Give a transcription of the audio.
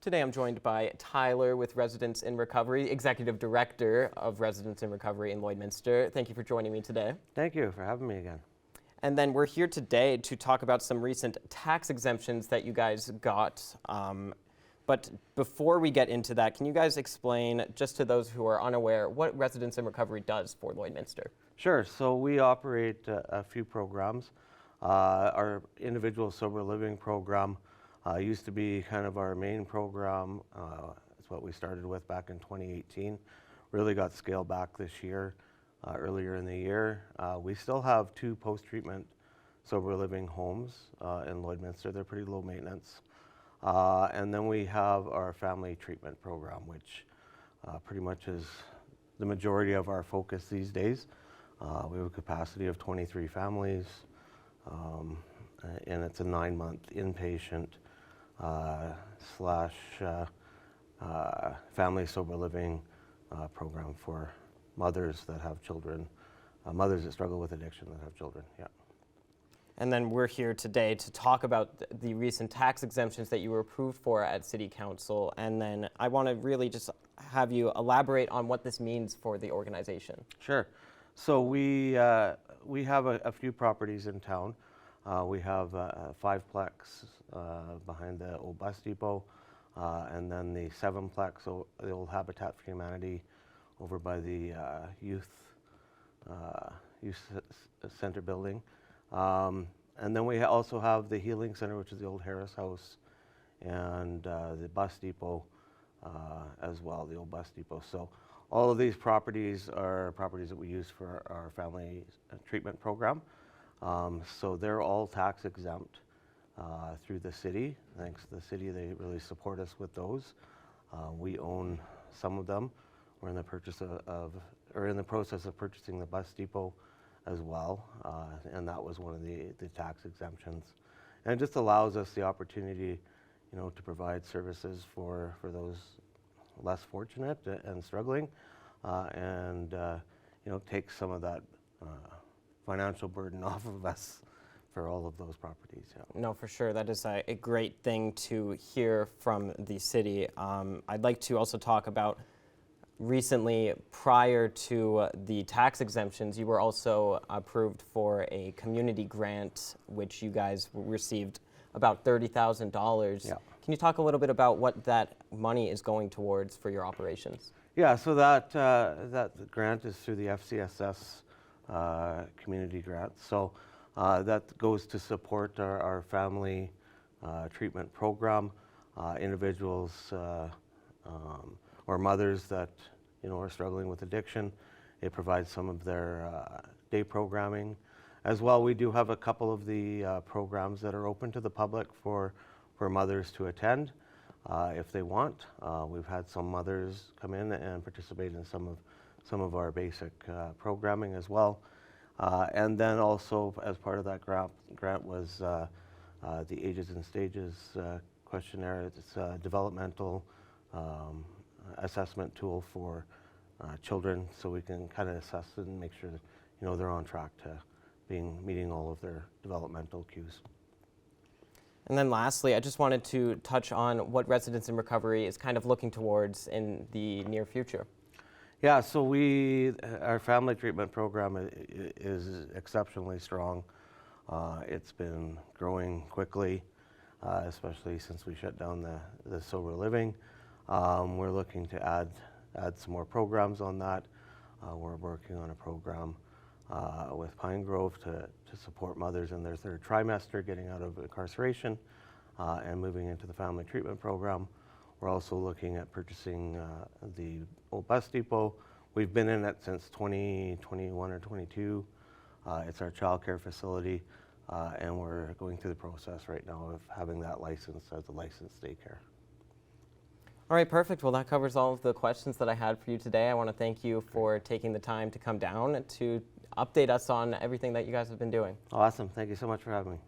Today I'm joined by Tyler with Residents in Recovery, Executive Director of Residents in Recovery in Lloydminster. Thank you for joining me today. Thank you for having me again. And then we're here today to talk about some recent tax exemptions that you guys got. But before we get into that, can you guys explain, just to those who are unaware, what Residents in Recovery does for Lloydminster? Sure. So we operate a few programs. Our individual sober living program used to be kind of our main program. It's what we started with back in 2018. Really got scaled back this year, earlier in the year. We still have 2 post-treatment sober living homes in Lloydminster. They're pretty low maintenance. And then we have our family treatment program, which pretty much is the majority of our focus these days. We have a capacity of 23 families, and it's a 9-month inpatient slash family sober living program for mothers that have children, mothers that struggle with addiction that have children, yeah. And then we're here today to talk about the recent tax exemptions that you were approved for at City Council. And then I want to really just have you elaborate on what this means for the organization. Sure. So we have a few properties in town. We have a 5-plex behind the old bus depot, and then the 7-plex, so the old Habitat for Humanity over by the youth center building. And then we also have the Healing Center, which is the old Harris House, and the bus depot as well, the old bus depot. So all of these properties are properties that we use for our family treatment program. So they're all tax exempt through the city. Thanks to the city, they really support us with those. We own some of them. We're in the process of purchasing the bus depot as well, and that was one of the tax exemptions. And it just allows us the opportunity, to provide services for those less fortunate and struggling, and take some of that financial burden off of us for all of those properties. Yeah. No, for sure. That is a great thing to hear from the city. I'd like to also talk about recently, prior to the tax exemptions, you were also approved for a community grant, which you guys received about $30,000. Yeah. Can you talk a little bit about what that money is going towards for your operations? Yeah, so that grant is through the FCSS community grant. So that goes to support our family treatment program, individuals or mothers that are struggling with addiction. It provides some of their day programming. As well, we do have a couple of the programs that are open to the public for mothers to attend if they want. We've had some mothers come in and participate in some of our basic programming as well. And then also, as part of that grant was the Ages and Stages questionnaire. It's a developmental assessment tool for children, so we can kind of assess and make sure that they're on track to meeting all of their developmental cues. And then lastly, I just wanted to touch on what Residents in Recovery is kind of looking towards in the near future. Yeah, so our family treatment program is exceptionally strong. It's been growing quickly, especially since we shut down the sober living. We're looking to add some more programs on that. We're working on a program with Pine Grove to support mothers in their 3rd trimester getting out of incarceration and moving into the family treatment program. We're also looking at purchasing the old bus depot. We've been in it since 2021 or 22. It's our child care facility, and we're going through the process right now of having that license as a licensed daycare. All right, perfect. Well, that covers all of the questions that I had for you today. I want to thank you for taking the time to come down to update us on everything that you guys have been doing. Awesome. Thank you so much for having me.